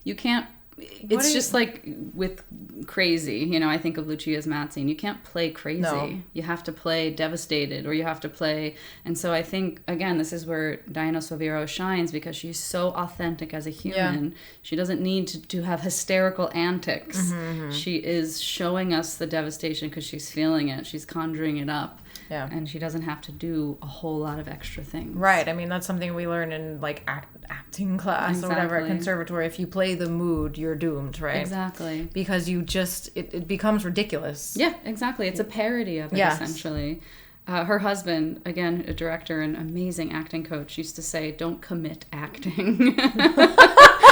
you can't. It's just like with crazy, you know, I think of Lucia's mad scene. You can't play crazy. No. You have to play devastated, or you have to play. And so I think, again, this is where Diana Soviero shines, because she's so authentic as a human. Yeah. She doesn't need to have hysterical antics. She is showing us the devastation because she's feeling it. She's conjuring it up. Yeah. And she doesn't have to do a whole lot of extra things. Right. I mean, that's something we learn in like acting class or whatever at conservatory. If you play the mood, you're doomed, right? Exactly. Because you just, it becomes ridiculous. Yeah, exactly. It's a parody of it, essentially. Her husband, again, a director and amazing acting coach, used to say, "Don't commit acting."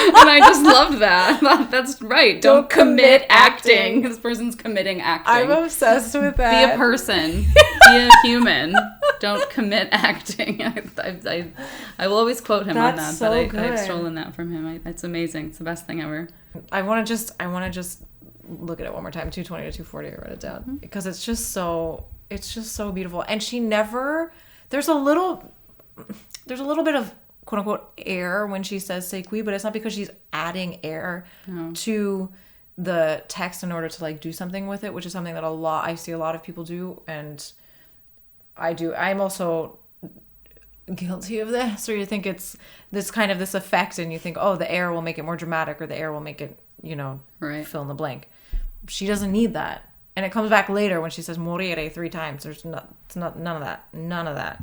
And I just loved that. That's right. Don't commit acting. This person's committing acting. I'm obsessed with that. Be a person. Be a human. Don't commit acting. I will always quote him on that. So but I've stolen that from him. It's amazing. It's the best thing ever. I want to just look at it one more time. 220 to 240. I wrote it down because it's just so beautiful. And she never. There's a little bit of quote unquote air when she says "c'est qui," but it's not because she's adding air to the text in order to like do something with it, which is something that I see a lot of people do, and I do. I'm also guilty of this, or you think it's this kind of this effect, and you think, oh, the air will make it more dramatic, or the air will make it, you know, fill in the blank. She doesn't need that. And it comes back later when she says morire 3 times. There's none of that. None of that.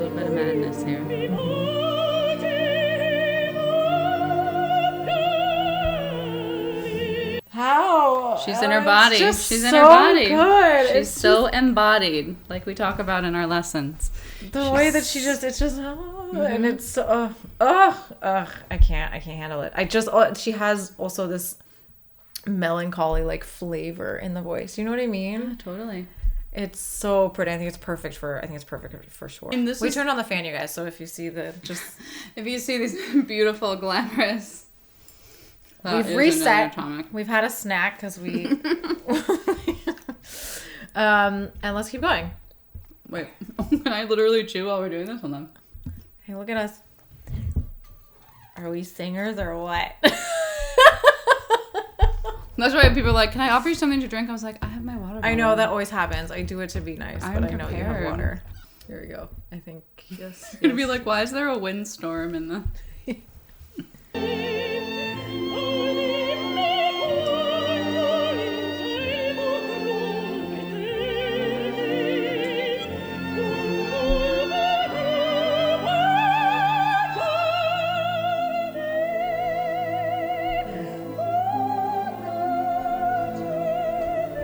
little bit of madness here. How? She's in her body. She's in her body. She's so embodied, like we talk about in our lessons. The way that she just, it's just, and it's, I can't handle it. She has also this melancholy, like, flavor in the voice. You know what I mean? Yeah, totally. It's so pretty. I think it's perfect for Suor. And We turned on the fan, you guys, so if you see if you see these beautiful, glamorous. We've reset. We've had a snack because we. And let's keep going. Wait, can I literally chew while we're doing this? Hold on. Hey, look at us. Are we singers or what? That's why people are like, "Can I offer you something to drink?" I was like, "I have my water bottle." I know that always happens. I do it to be nice, I'm but I know you have prepared. water. Here we go. I think yes. It'd be like, "Why is there a windstorm in the?"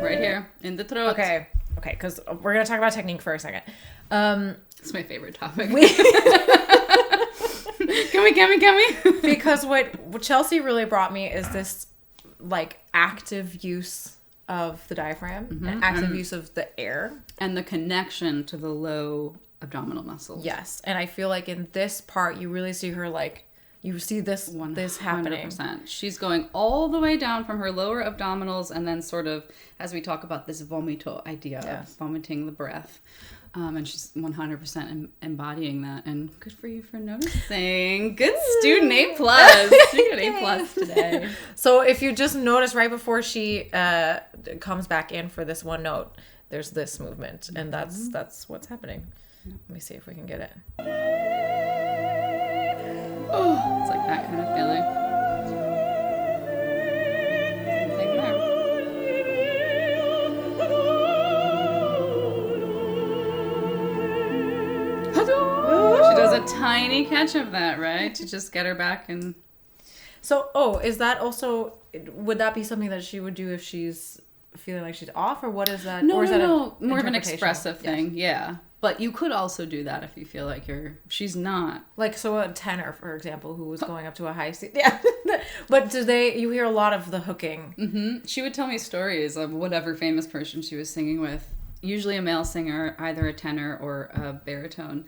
Right here in the throat. Okay, because we're gonna talk about technique for a second. It's my favorite topic. Can we? Because what Chelsea really brought me is this, like, active use of the diaphragm and active use of the air. And the connection to the low abdominal muscles. Yes, and I feel like in this part you really see her, like, you see this happening. 100%. She's going all the way down from her lower abdominals and then sort of, as we talk about this vomito idea of vomiting the breath. And she's 100% embodying that. And good for you for noticing. Good student, A+. You got A+ today. So if you just notice right before she comes back in for this one note, there's this movement. And that's what's happening. Let me see if we can get it. Oh, it's like that kind of feeling. Same thing there. She does a tiny catch of that, right? To just get her back and... So, is that also... Would that be something that she would do if she's feeling like she's off? Or what is that? No, or is that more of an interpretational? expressive thing, yeah. But you could also do that if you feel like she's not. Like, so a tenor, for example, who was going up to a high C. Yeah. But you hear a lot of the hooking. Mm-hmm. She would tell me stories of whatever famous person she was singing with, usually a male singer, either a tenor or a baritone.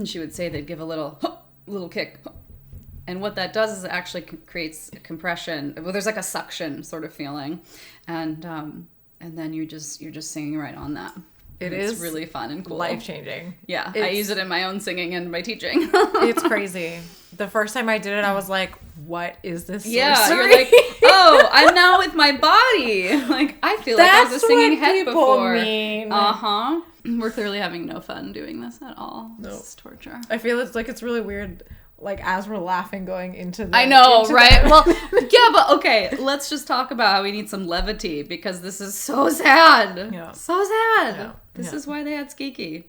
She would say they'd give a little kick. And what that does is it actually creates a compression. Well, there's like a suction sort of feeling. And then you're just singing right on that. It's really fun and cool. Life-changing. Yeah, I use it in my own singing and my teaching. It's crazy. The first time I did it, I was like, what is this sorcery? Yeah, you're like, oh, I'm now with my body. Like, I feel like I was a singing head before. Mean. Uh-huh. We're clearly having no fun doing this at all. Nope. This is torture. I feel it's really weird, like, as we're laughing going into the... I know, right? Well, yeah, but okay, let's just talk about how we need some levity, because this is so sad. Yeah. So sad. Yeah. This is why they had skeeky.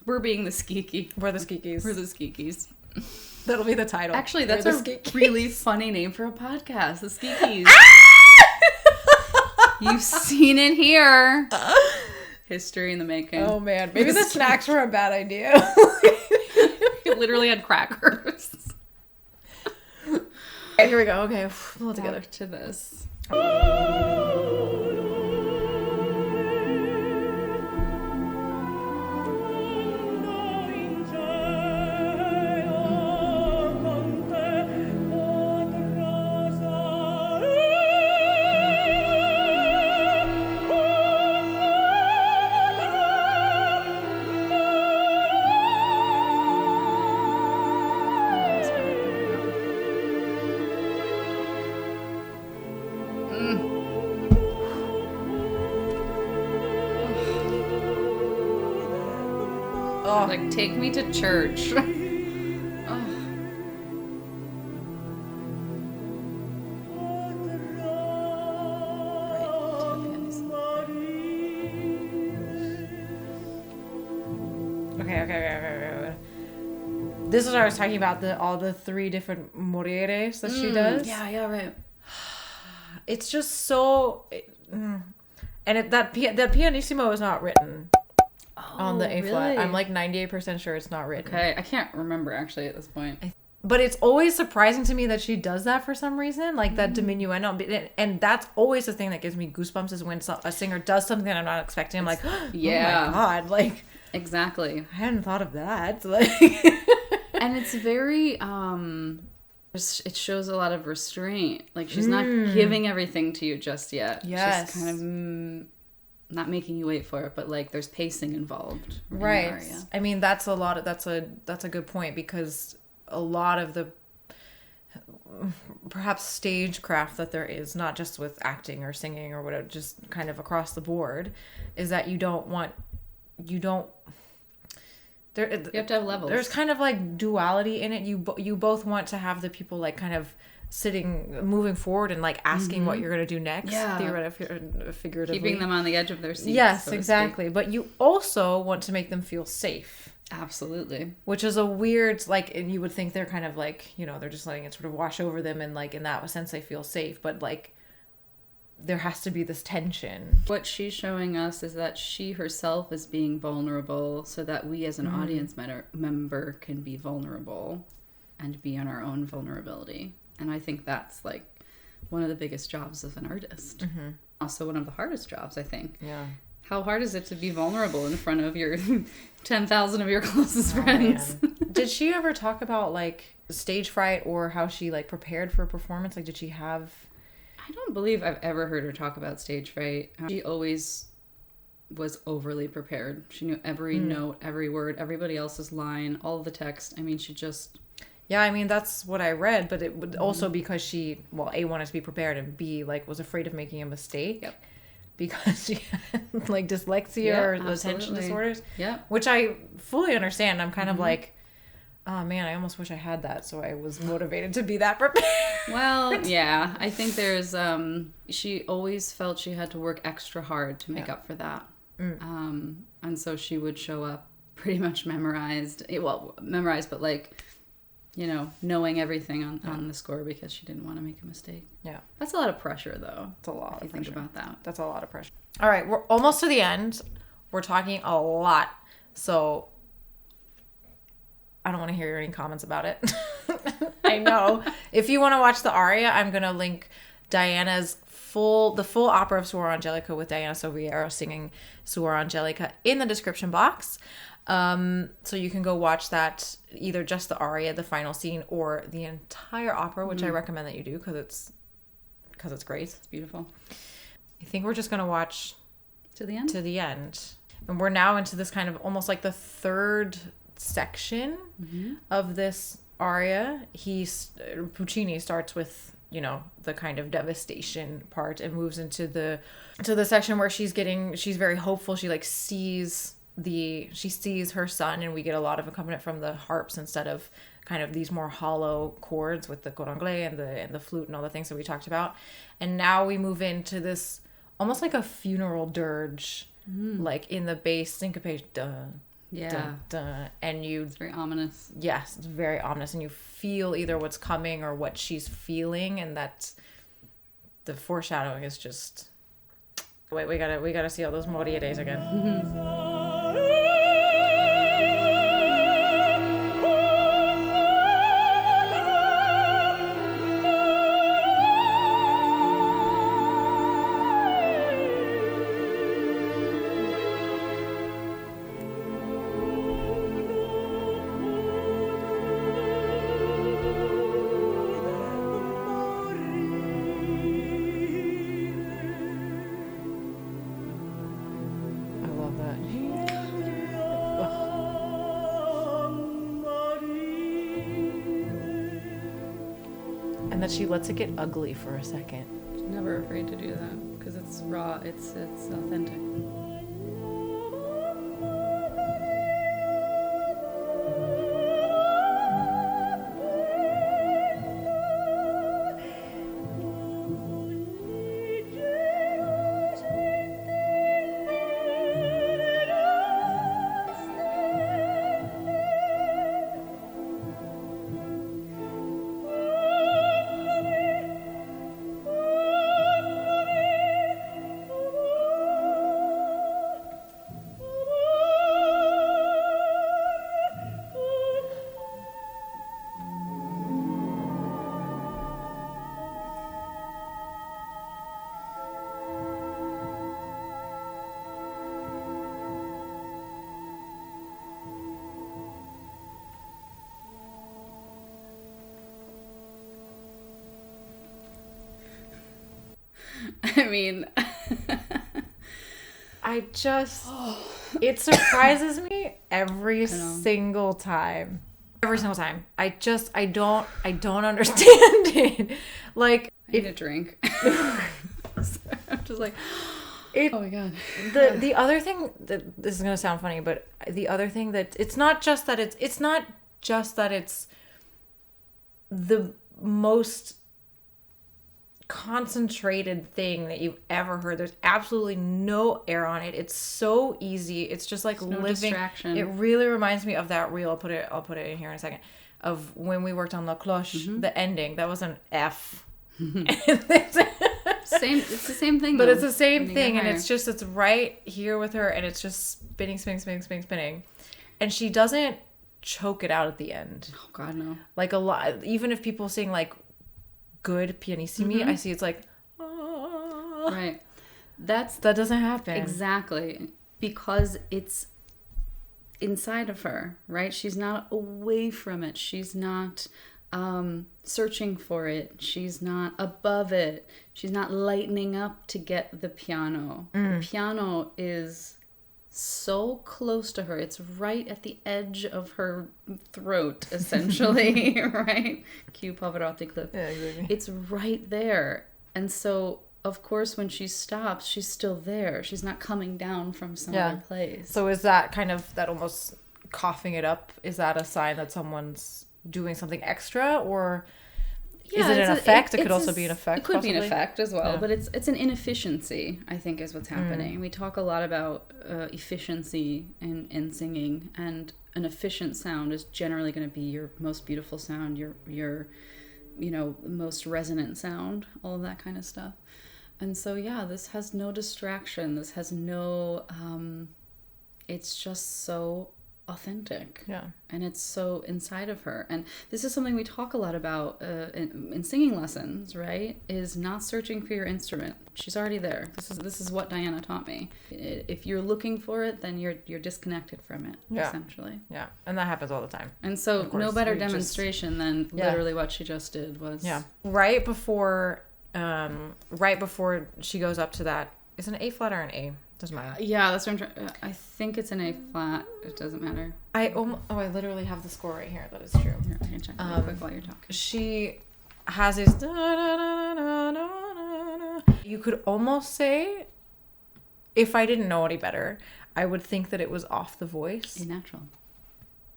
We're being the skeeky. We're the skeekies. We're the skeekies. That'll be the title. Actually, that's a really funny name for a podcast, the skeekies. You've seen it here. History in the making. Oh, man. Maybe the snacks were a bad idea. You literally had crackers. Okay, here we go. Okay, pull it together. Back to this. Like, take me to church. okay. This is what I was talking about, all the 3 different morieres that she does. Yeah, right. It's just so... And that pianissimo is not written on the A flat. Really? I'm like 98% sure it's not written. Okay, I can't remember actually at this point. But it's always surprising to me that she does that for some reason, like that diminuendo. And that's always the thing that gives me goosebumps is when a singer does something that I'm not expecting. I'm like, yeah. oh my God, like... Exactly. I hadn't thought of that. Like... And it's very... it shows a lot of restraint. Like, she's not giving everything to you just yet. Yes. She's kind of not making you wait for it, but like there's pacing involved. Right. In the aria. I mean, that's a good point, because a lot of the perhaps stagecraft that there is, not just with acting or singing or whatever, just kind of across the board, is that you have to have levels. There's kind of like duality in it. You both want to have the people like kind of moving forward and like asking what you're going to do next, figuratively. Keeping them on the edge of their seats. Yes, exactly. But you also want to make them feel safe. Absolutely. Which is a weird, like, and you would think they're kind of like, they're just letting it sort of wash over them, and like in that sense they feel safe. But like, there has to be this tension. What she's showing us is that she herself is being vulnerable so that we as an audience member can be vulnerable and be in our own vulnerability. And I think that's like one of the biggest jobs of an artist. Also one of the hardest jobs, I think. Yeah. How hard is it to be vulnerable in front of your 10,000 of your closest friends? Did she ever talk about like stage fright or how she like prepared for a performance? Like, did she have... I don't believe I've ever heard her talk about stage fright. She always was overly prepared. She knew every note, every word, everybody else's line, all the text. I mean, she just... Yeah, I mean, that's what I read, but it would also because she, well, A, wanted to be prepared, and B, like, was afraid of making a mistake. Yep. Because she had, like, dyslexia or attention disorders. Yeah. Which I fully understand. I'm kind of like, oh, man, I almost wish I had that, so I was motivated to be that prepared. Well, yeah. I think there's... she always felt she had to work extra hard to make up for that. And so she would show up pretty much memorized. Well, memorized, but, like... knowing everything on the score because she didn't want to make a mistake. Yeah. That's a lot of pressure, though. It's a lot of pressure. Think about that. That's a lot of pressure. All right, we're almost to the end. We're talking a lot, so I don't want to hear any comments about it. I know. If you want to watch the aria, I'm going to link Diana's the full opera of Suor Angelica with Diana Soviero singing Suor Angelica in the description box. So you can go watch that, either just the aria, the final scene, or the entire opera, which I recommend that you do because it's great. It's beautiful. I think we're just going to watch to the end. And we're now into this kind of almost like the third section of this aria. Puccini starts with, the kind of devastation part and moves into the section where she's very hopeful. She like sees her son, and we get a lot of accompaniment from the harps instead of kind of these more hollow chords with the cor anglais and the flute and all the things that we talked about. And now we move into this almost like a funeral dirge, like in the bass syncopation, dun, dun, dun, and it's very ominous. Yes, it's very ominous, and you feel either what's coming or what she's feeling, and that's the foreshadowing is just. Wait, we gotta see all those morieres again. That she lets it get ugly for a second. She's never afraid to do that because it's raw. It's authentic. mean, it surprises me every single time. Every single time. I don't understand it. Like, I need a drink. I'm just like, oh my God. The other thing that, this is going to sound funny, but the other thing that it's not just that it's the most concentrated thing that you've ever heard. There's absolutely no air on it. It's so easy. It's just like no living. Distraction. It really reminds me of that reel. I'll put it in here in a second. Of when we worked on La Cloche, the ending. That was an F. It's the same thing. But it's the same thing, and it's right here with her, and it's just spinning. And she doesn't choke it out at the end. Oh God, no. Like a lot, even if people sing like good pianissimi, I see it's like, right. That doesn't happen. Exactly. Because it's inside of her, right? She's not away from it. She's not searching for it. She's not above it. She's not lightening up to get the piano. The piano is so close to her. It's right at the edge of her throat, essentially, right? Cue Pavarotti clip. Yeah, exactly. It's right there. And so, of course, when she stops, she's still there. She's not coming down from some other place. So is that kind of, that almost coughing it up, is that a sign that someone's doing something extra, or is it an effect? It could also be an effect. It could be an effect as well, Yeah. but it's an inefficiency, I think, is what's happening. We talk a lot about efficiency in singing, and an efficient sound is generally going to be your most beautiful sound, your most resonant sound, all of that kind of stuff. And so, yeah, this has no distraction. This has no, it's just so authentic. Yeah. And it's so inside of her. And this is something we talk a lot about in singing lessons, right? Is not searching for your instrument. She's already there. This is what Diana taught me. If you're looking for it, then you're disconnected from it, essentially. Yeah. And that happens all the time. And so no better demonstration than literally what she just did was... Yeah. Right before she goes up to that, is it an A flat or an A? Doesn't matter. Yeah, that's what I'm trying... I think it's an A flat. It doesn't matter. I literally have the score right here. That is true. Here, I can check real quick while you're talking. She has this... You could almost say, if I didn't know any better, I would think that it was off the voice. A natural.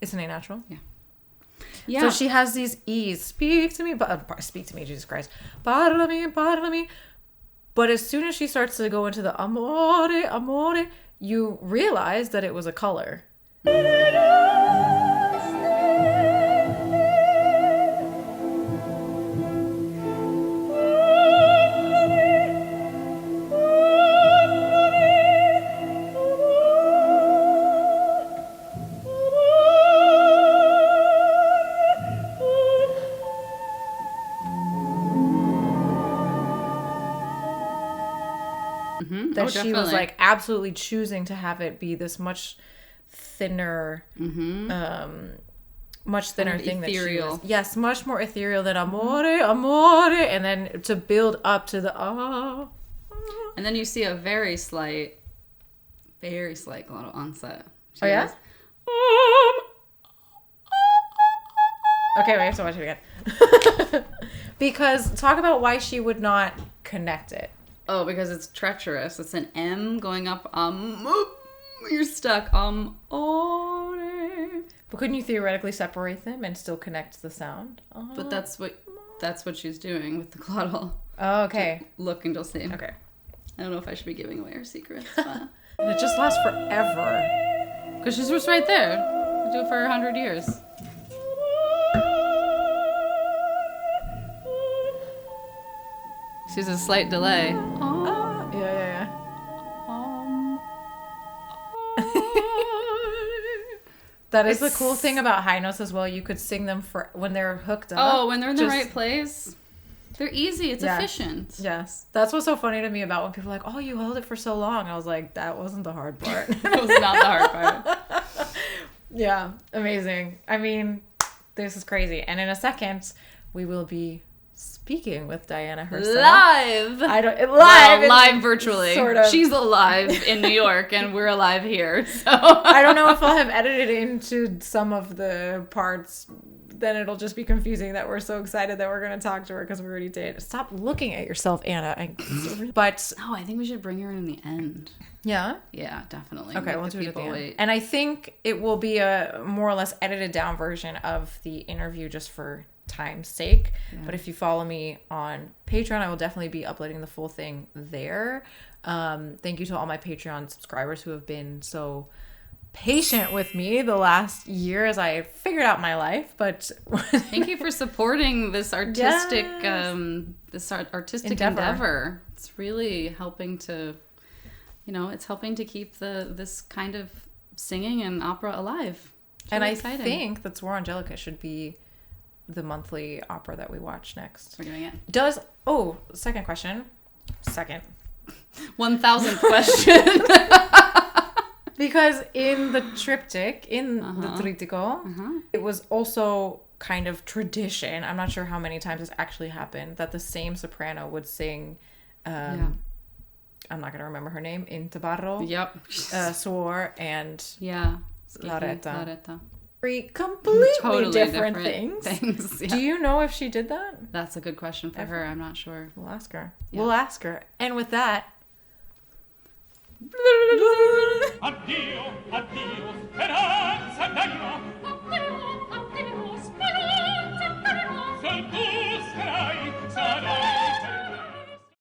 It's an A natural? Yeah. Yeah. So she has these E's. Speak to me, Jesus Christ. Parlami, me. But as soon as she starts to go into the amore, you realize that it was a color. That she was like absolutely choosing to have it be this much thinner, much thinner kind of thing ethereal. That she was. Yes, much more ethereal than amore, and then to build up to the And then you see a very slight glottal onset. Oh yeah. Okay, we have to watch it again. Because talk about why she would not connect it. Oh, because it's treacherous. It's an M going up. You're stuck. Oh. But couldn't you theoretically separate them and still connect the sound? But that's what she's doing with the glottal. Oh, okay. Look and you'll see. Okay. I don't know if I should be giving away her secrets, but And it just lasts forever. because she's just right there. Do it for 100 years. She's a slight delay. Yeah. That is the cool thing about high notes as well. You could sing them for when they're hooked up. Oh, when they're in the right place. They're easy. It's efficient. Yes. That's what's so funny to me about when people are like, oh, you held it for so long. I was like, that wasn't the hard part. That was not the hard part. Yeah. Amazing. I mean, this is crazy. And in a second, we will be speaking with Diana herself. Live! Live virtually. Sort of. She's alive in New York, and we're alive here, so... I don't know if I'll have edited into some of the parts. Then it'll just be confusing that we're so excited that we're going to talk to her because we already did. Stop looking at yourself, Anna. But... No, I think we should bring her in the end. Yeah? Yeah, definitely. Okay, we'll do it at the end. And I think it will be a more or less edited down version of the interview just for time's sake. Yeah. But if you follow me on Patreon, I will definitely be uploading the full thing there. Thank you to all my Patreon subscribers who have been so patient with me the last year as I figured out my life. But thank you for supporting this artistic endeavor. It's really helping to, it's helping to keep this kind of singing and opera alive. It's really exciting. Think that Suor Angelica should be the monthly opera that we watch next. We're doing it. Second question. 1,000th question. Because in the triptych, the trittico, it was also kind of tradition. I'm not sure how many times this actually happened, that the same soprano would sing, I'm not going to remember her name, in Tabarro, Suor, and Laretta. Three completely different things. Yeah. Do you know if she did that? That's a good question for her. I'm not sure. We'll ask her. Yeah. And with that... Addio, addio, speranza eterna.